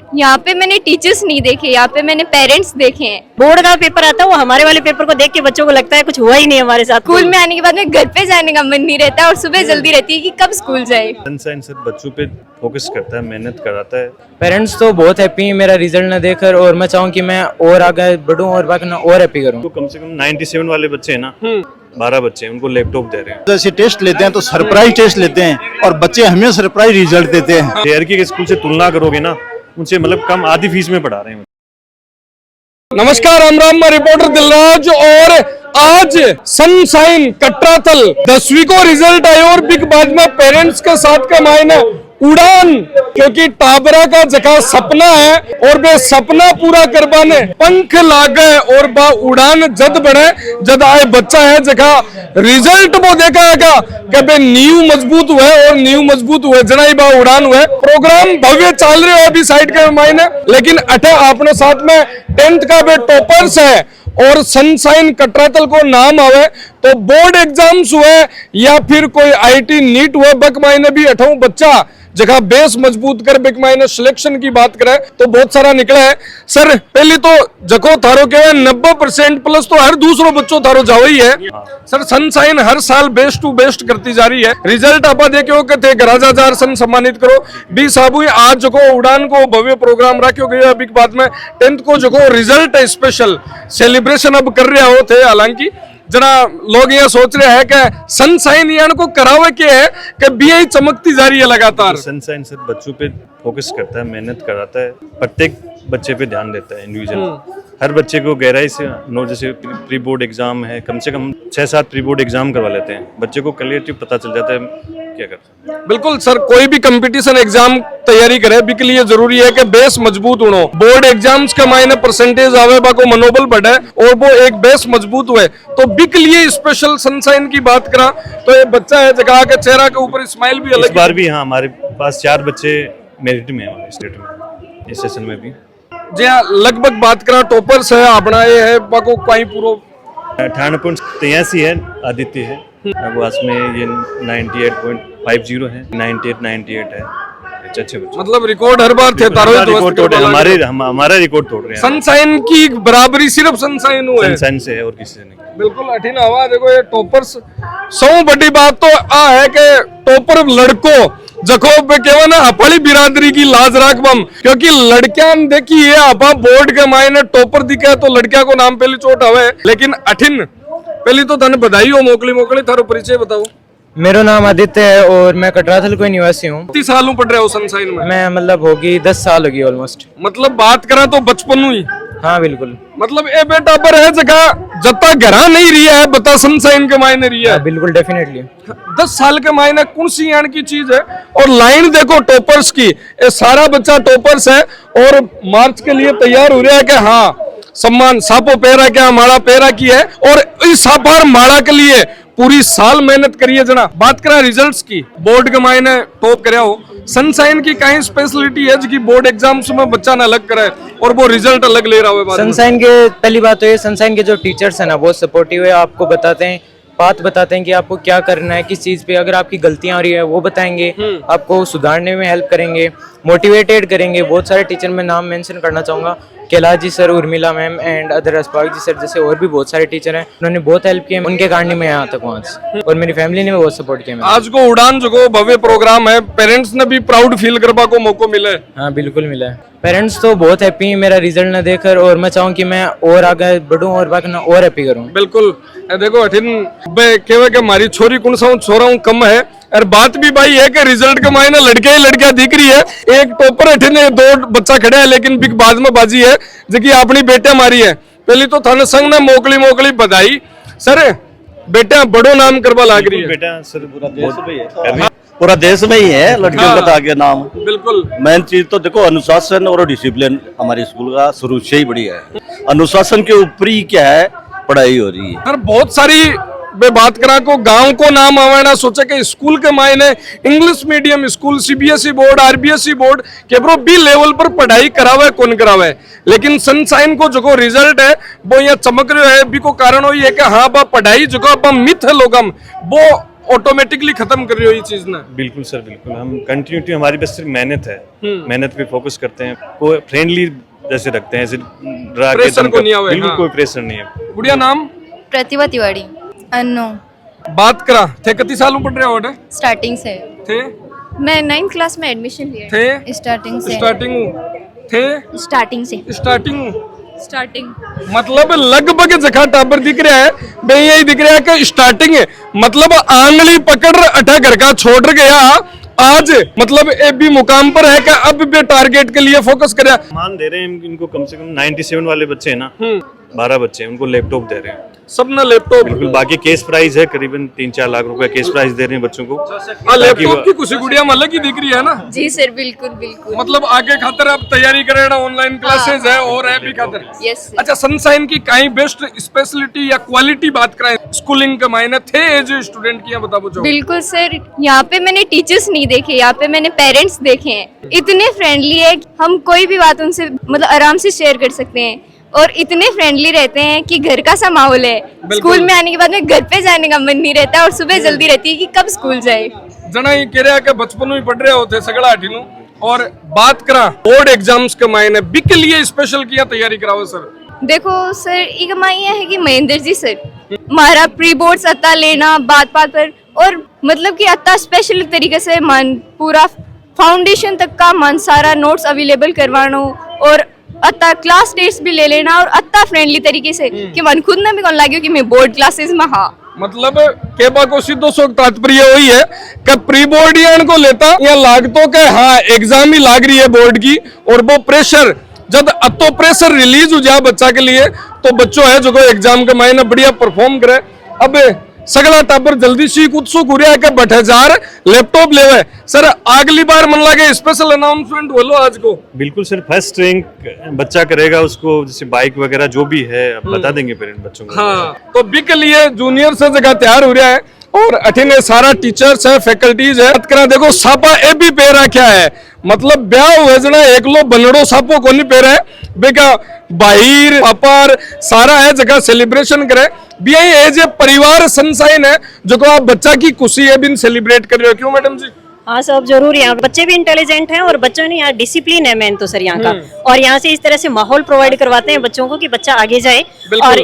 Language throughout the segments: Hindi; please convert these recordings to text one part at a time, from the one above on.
यहाँ पे मैंने टीचर्स नहीं देखे, यहाँ पे मैंने पेरेंट्स देखे हैं। बोर्ड का पेपर आता है वो हमारे वाले पेपर को देख के बच्चों को लगता है कुछ हुआ ही नहीं हमारे साथ। स्कूल में आने के बाद में घर पे जाने का मन नहीं रहता और सुबह जल्दी रहती है कि कब स्कूल जाए। सनशाइन सिर्फ बच्चों पे फोकस करता है, मेहनत कराता है। पेरेंट्स तो बहुत हैप्पी हैं मेरा रिजल्ट ना देखकर, और मैं चाहूँ कि मैं और आगे बढ़ूँ और बाकी और हैप्पी करूँ। तो कम से कम 97 वाले बच्चे हैं ना, 12 बच्चे हैं, उनको लैपटॉप दे रहे हैं। जैसे टेस्ट लेते हैं तो सरप्राइज टेस्ट लेते हैं और बच्चे हमें सरप्राइज रिजल्ट देते हैं। शहर के स्कूल से तुलना करोगे ना, उनसे मतलब कम आधी फीस में पढ़ा रहे हैं। नमस्कार, राम मैं रिपोर्टर दिलराज, और आज सनशाइन कटराथल 10वीं को रिजल्ट आयो और बिग बाज में पेरेंट्स के साथ का मायने उड़ान, क्योंकि टाबरा का जगह सपना है और वे सपना पूरा करवाने पंख लागे और बा उड़ान जद बढ़े जद आए बच्चा है जगह रिजल्ट वो देखा है कि बे नींव मजबूत हुए और नींव मजबूत हुए जनाई बा उड़ान हुए। प्रोग्राम भव्य चल रहे हो अभी साइड के मायने, लेकिन अठे अपने साथ में 10th का बे टॉपर्स है और सनशाइन कटराथल को नाम आवे तो बोर्ड एग्जाम्स हुए या फिर कोई आईटी नीट हुए, बक मायने भी 8वां बच्चा जगह बेस मजबूत कर बिक मायने सिलेक्शन की बात करें तो बहुत सारा निकला है। सर पहले तो जको थारो के 90% प्लस तो हर दूसरो बच्चों थारो जाओ ही है। सर सनशाइन हर साल बेस्ट टू बेस्ट करती जा रही है। रिजल्ट आप देखो के थे गराजा जार सन सम्मानित करो बी साबू आज जको उड़ान को भव्य प्रोग्राम रखो गया। अभी बाद में 10th को जको रिजल्ट स्पेशल सेलिब्रेशन अब कर रहे हो थे। हालांकि जना लोग ये सोच रहे हैं कि सनशाइन यान को करावे के है कि बीआई चमकती जा रही है लगातार। सनशाइन सिर्फ बच्चों पे फोकस करता है, मेहनत कराता है, प्रत्येक बच्चे पे ध्यान देता है इंडिविजुअल। हर बच्चे को गहराई से नो, जैसे प्री बोर्ड एग्जाम है, कम से कम 6-7 प्री बोर्ड एग्जाम करवा लेते हैं। बच्चे को क्लियरली पता चल जाता है क्या करता है। बिल्कुल सर, कोई भी कंपटीशन एग्जाम तैयारी करे बी के लिए जरूरी है कि बेस मजबूत होना। बोर्ड एग्जाम्स के मायने परसेंटेज आवे बा को मनोबल बढ़े और वो एक बेस मजबूत हुए तो बी के लिए स्पेशल सनशाइन की बात करा तो ये बच्चा है जगह के चेहरा के ऊपर स्माइल भी अलग। इस बार भी हाँ हमारे पास 4 बच्चे मेरिट में है स्टेट में, इस सेशन में भी जी हाँ। लगभग बात करा टॉपर्स है अपना ये है बाको कोई पूरो 98.83 है, आदित्य है वो में ये 98.50 है, 98 है। अच्छे बच्चे मतलब रिकॉर्ड हर बार थे तारो रिकॉर्ड तोड़ रहे हैं, हमारा रिकॉर्ड तोड़ रहे हैं। सनशाइन की बराबरी सिर्फ सनशाइन हुआ है, सनशाइन से है और किसी से नहीं। बिल्कुल अठीन हवा देखो ये टॉपर्स। सौ बड़ी बात तो आ है कि टॉपर लड़को जको पे केवा ना अपनी बिरादरी की लाज राख बम, क्योंकि लड़कियां देखी है आपा बोर्ड के मायने टॉपर दिखे तो लड़किया को नाम पहली चोट आवे, लेकिन अठिन पहली तो धन बधाई हो मोकली थारो परिचय बताओ। मेरा नाम आदित्य है और मैं कटराथल को निवासी हूँ। कितने सालों पढ़ रहे हो सनशाइन में? मैं मतलब होगी 10 साल होगी ऑलमोस्ट। मतलब बात करा तो बचपन हुई। हाँ बिल्कुल, मतलब ए बेटा पर है जगह जत्ता घरा नहीं रही है बता सनशाइन के मायने रही है। बिल्कुल डेफिनेटली 10 साल के मायने कौन सी यान की चीज है। और लाइन देखो टॉपर्स की, ये सारा बच्चा टॉपर्स है और मार्च के लिए तैयार हो रहा है कि हाँ सम्मान सापो पेरा क्या माड़ा पेरा की है और इस सापार माड़ा के लिए पूरी साल मेहनत करिए जना। बात करा रिजल्ट्स की, बोर्ड के मायने टॉप करे हो। सनशाइन की कहीं स्पेशलिटी है जो बोर्ड एग्जाम्स में बच्चा ना अलग करे और वो रिजल्ट अलग ले रहा हो। सनशाइन के पहली बात तो ये सनशाइन के जो टीचर्स है ना बहुत सपोर्टिव है, आपको बताते हैं बात बताते हैं कि आपको क्या करना है, किस चीज पे अगर आपकी गलतियां हो रही है वो बताएंगे, आपको सुधारने में हेल्प करेंगे, मोटिवेटेड करेंगे। बहुत सारे टीचर में नाम मेंशन करना चाहूंगा, Kailash ji sir, Urmila ma'am and other Aspak ji sir जैसे और भी बहुत सारे टीचर हैं, उन्होंने बहुत हेल्प किया। उनके कारण मैं यहाँ तक पहुँच और मेरी फैमिली ने भी बहुत सपोर्ट किया। आज को उड़ान जो भव्य प्रोग्राम है, पेरेंट्स ने भी प्राउड फील करवा को मौका मिला है। हाँ बिल्कुल मिला है। पेरेंट्स तो बहुत हैप्पी हैं मेरा रिजल्ट ना देखकर, और मैं चाहूँ कि मैं और आगे बढ़ूँ और बाकी ना और हैप्पी करूँ। बिल्कुल देखो अठिन केवे के मारी छोरी कुण सा छोरा कम है और बात भी भाई है कि रिजल्ट के मायने लड़के ही लड़कियां दिख रही है। एक टॉपर अठिन 2 बच्चा खड़ा है लेकिन बिग बाद में बाजी है जो अपनी बेटे मारी है। पहली तो थाने संग ने मोकली बधाई। सर बेटा बड़ो नाम करवा लाग रही है। बेटा सर पूरा देश में ही है लड़कियों का आगे नाम। बिल्कुल मेन चीज तो देखो अनुशासन और डिसिप्लिन हमारे स्कूल का शुरू से ही बढ़िया है। अनुशासन के ऊपर ही क्या है पढ़ाई हो रही है। सर बहुत सारी बे बात करा को गांव को नाम आवाना सोचे कि स्कूल के मायने English medium school CBSE board RBSE board के ब्रो बी लेवल पर पढ़ाई करावे कौन करावे, लेकिन सनशाइन को जो रिजल्ट है वो यहाँ चमक रहे है बी को कारण हो है कि हाँ बा पढ़ाई जो मिथ है लोगम वो ऑटोमेटिकली खत्म कर रहे हो ये चीज ना? बिल्कुल सर, बिल्कुल। हम कंटिन्यूटी, हमारी बस सिर्फ मेहनत है, मेहनत पे फोकस करते हैं, कोई फ्रेंडली जैसे रखते हैं, ऐसे डरा के प्रेशर को नहीं आवे, बिल्कुल हाँ। कोई प्रेशर नहीं है। गुड़िया नाम? प्रतिभा तिवारी। अन्नो। बात करा थे कितनी सालों पढ़ रहे हो बेटा? स्टार्टिंग से थे मैं 9th क्लास में एडमिशन लिया थे स्टार्टिंग से। स्टार्टिंग थे स्टार्टिंग से स्टार्टिंग स्टार्टिंग मतलब लगभग जगह टाबर दिख रहा है भाई, यही दिख रहा है कि स्टार्टिंग है, मतलब आंगली पकड़ अठा घर का छोड़ गया आज, मतलब ए भी मुकाम पर है कि अब भी टारगेट के लिए फोकस करे। मान दे रहे हैं इनको, कम से कम 97 वाले बच्चे हैं ना, 12 बच्चे हैं, उनको लैपटॉप दे रहे हैं, सब ना लैपटॉप। बिल्कुल। बाकी केस प्राइस है करीबन 3-4 लाख रुपए केस प्राइस दे रहे हैं बच्चों को। लैपटॉप की खुशी गुड़िया में अलग ही दिख रही है ना? जी सर, बिल्कुल बिल्कुल। मतलब आगे खातर आप तैयारी करे ना, ऑनलाइन क्लासेस है और है भी खातर। यस। अच्छा, सनशाइन की कहीं बेस्ट स्पेशलिटी या क्वालिटी बात करें स्कूलिंग के मायने थे एज स्टूडेंट की, बता पूछो। बिल्कुल सर, यहाँ पे मैंने टीचर्स नहीं देखे, यहाँ पे मैंने पेरेंट्स देखे हैं। इतने फ्रेंडली है, हम कोई भी बात उनसे मतलब आराम से शेयर कर सकते हैं, और इतने फ्रेंडली रहते हैं कि घर का सा माहौल है। स्कूल में आने के बाद में घर पे जाने का मन नहीं रहता, और सुबह जल्दी रहती है कि कब स्कूल जाए। जना ये कह रहा कि बचपन में पढ़ रहे होते सगड़ा हटीनु। और बात करा बोर्ड एग्जाम्स के मायने बी के लिए स्पेशल किया तैयारी कराओ सर? देखो सर, एक माइया है कि महेंद्र जी सर मारा प्री बोर्ड्स अत्ता लेना बात बात पर, और मतलब कि अत्ता स्पेशल तरीके से मन पूरा फाउंडेशन तक का मन सारा नोट्स अवेलेबल करवाना, और अत्ता क्लास टेस्ट भी ले लेना, और अत्ता फ्रेंडली तरीके से कि मन खुद ना भी कौन लगे कि मैं बोर्ड क्लासेस में। हाँ, मतलब केबा को सीधो सो तात्पर्य वही है कि प्री बोर्ड को लेता या लागतो के हाँ एग्जाम ही लाग रही है बोर्ड की, और वो प्रेशर जब अतो प्रेशर रिलीज हो जाए बच्चा के लिए, तो बच्चों है जो एग्जाम के मायने बढ़िया परफॉर्म करे। अब सगला टाबर जल्दी सीख उत्सुक हो रहा है कि 2000 लैपटॉप लेवे सर। अगली बार मन लगे स्पेशल अनाउंसमेंट बोलो आज को। बिल्कुल सर, फर्स्ट रैंक बच्चा करेगा, उसको जैसे बाइक वगैरह जो भी है बता देंगे पेरेंट बच्चों को। हाँ, तो बी के लिए जूनियर से जगह तैयार हो रहा है, और अठिने सारा टीचर्स है, फैकल्टीज है। करा देखो सापा ए भी पेरा क्या है, मतलब ब्याह वेजना एकलो बनड़ो सापो को नहीं पेरा है बेका, बाहिर अपार सारा है जगह सेलिब्रेशन करे भी। यही एज ए परिवार सनशाइन है जो को आप बच्चा की खुशी है बिन सेलिब्रेट कर रहे हो, क्यों मैडम जी? हाँ सब जरूरी है, बच्चे भी इंटेलिजेंट हैं और बच्चों ने यहाँ डिसिप्लिन है मेन तो सर यहाँ का, और यहाँ से इस तरह से माहौल प्रोवाइड करवाते हैं बच्चों को कि बच्चा आगे जाए। और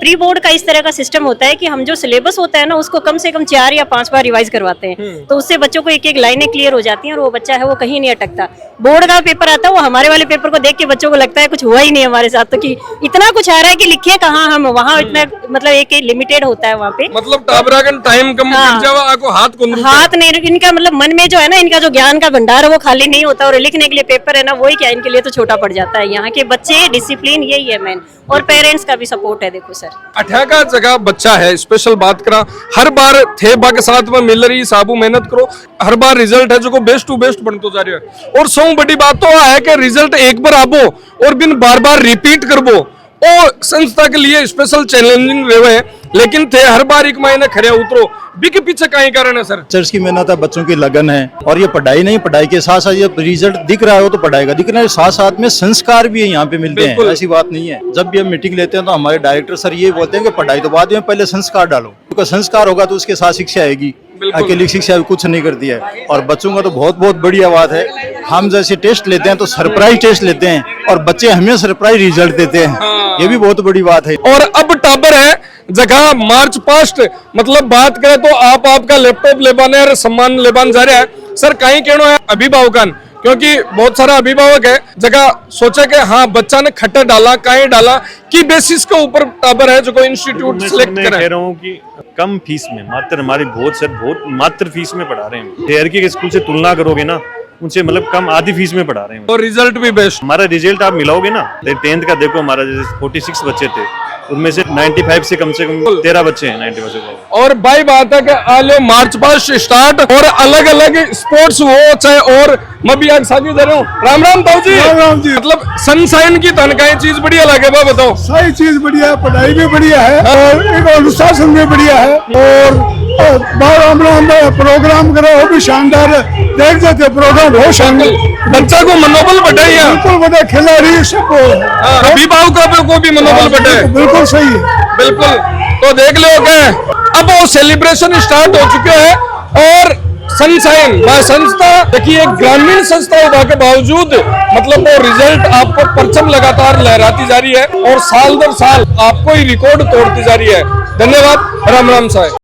प्री बोर्ड का इस तरह का सिस्टम होता है कि हम जो सिलेबस होता है ना उसको कम से कम 4 या 5 बार रिवाइज करवाते हैं, तो उससे बच्चों को एक एक लाइनें क्लियर हो जाती हैं और वो बच्चा है वो कहीं नहीं अटकता। बोर्ड का पेपर आता है वो हमारे वाले पेपर को देख के बच्चों को लगता है कुछ हुआ ही नहीं हमारे साथ, तो कि इतना कुछ आ रहा है कि लिखे कहाँ हम, वहाँ इतना मतलब एक लिमिटेड होता है वहाँ पे, मतलब टाबरागन टाइम कम कर जावा आपको हाथ नहीं, इनका मतलब मन में जो है ना इनका जो ज्ञान का भंडार है वो खाली नहीं होता, और लिखने के लिए पेपर है ना वही क्या इनके लिए तो छोटा पड़ जाता है। यहाँ के बच्चे डिसिप्लिन यही है मेन, और पेरेंट्स का भी सपोर्ट है। देखो सर 18 जगह बच्चा है, स्पेशल बात करा हर बार थे बा के साथ में मिल रही साबू मेहनत करो, हर बार रिजल्ट है जो को बेस्ट टू बेस्ट बनतो जा रही है। और सौ बड़ी बात तो है कि रिजल्ट एक बार आबो और बिन बार बार रिपीट करबो, और संस्था के लिए स्पेशल चैलेंजिंग रहे हैं, लेकिन थे हर बार एक महीने खड़े उतरो बी के पीछे का ही कारण है सर? टीचर्स की मेहनत है, बच्चों की लगन है, और ये पढ़ाई नहीं, पढ़ाई के साथ साथ ये रिजल्ट दिख रहा है वो तो पढ़ाई दिखने के साथ साथ में संस्कार भी यहाँ पे मिलते हैं। ऐसी बात नहीं है, जब भी हम मीटिंग लेते हैं तो हमारे डायरेक्टर सर ये बोलते हैं कि पढ़ाई तो बाद में, पहले संस्कार डालो, क्योंकि संस्कार होगा तो उसके साथ शिक्षा आएगी, अकेली शिक्षा कुछ नहीं करती है। और बच्चों का तो बहुत बहुत बढ़िया बात है, हम जैसे टेस्ट लेते हैं तो सरप्राइज टेस्ट लेते हैं और बच्चे हमें सरप्राइज रिजल्ट देते हैं, ये भी बहुत बड़ी बात है। और अब टाबर है जगह मार्च पास्ट, मतलब बात करें तो आपका लैपटॉप लेबाने और सम्मान लेबान जा रहा है सर, कहीं कहना है अभिभावकन, क्योंकि बहुत सारा अभिभावक है जगह सोचे कि हाँ बच्चा ने खट्टा डाला कहीं डाला की बेसिस के ऊपर टाबर है जो कोई इंस्टीट्यूट सिलेक्ट करे। कह रहा हूँ कि कम फीस में, मात्र हमारी बहुत मात्र फीस में पढ़ा रहे हैं। शेयर के स्कूल से तुलना करोगे ना उनसे, मतलब कम आधी फीस में पढ़ा रहे हैं, और रिजल्ट भी बेस्ट। हमारा रिजल्ट आप मिलाओगे ना 10th का, देखो हमारा जैसे 46 बच्चे थे, उनमें से 95 से कम 13 बच्चे हैं 90 बच्चे। और भाई बात है कि आलो मार्च पास्ट स्टार्ट, और अलग अलग स्पोर्ट्स हो चाहे, और मैं भी आज साथी दे रहा हूँ। राम राम ताऊ जी। राम राम जी। मतलब सनशाइन की तनकाई चीज बढ़िया लगे बा बताओ? सारी चीज बढ़िया है, पढ़ाई भी बढ़िया है और एक अनुशासन भी बढ़िया है, और प्रोग्राम करो वो भी शानदार है, देख जाते प्रोग्राम बहुत शानदार, बच्चा को मनोबल बढ़ाइए, बिल्कुल बड़ा खिलाड़ी सबको, अभिभावकों को भी मनोबल बढ़ाए, बिल्कुल सही है। बिल्कुल। तो देख लो क्या अब वो सेलिब्रेशन स्टार्ट हो चुके हैं और सनशाइन बाय संस्था, देखिए एक ग्रामीण संस्था होने के बावजूद मतलब वो रिजल्ट आपको परचम लगातार लहराती जा रही है और साल दर साल आपको ही रिकॉर्ड तोड़ती जा रही है। धन्यवाद, राम राम साहब।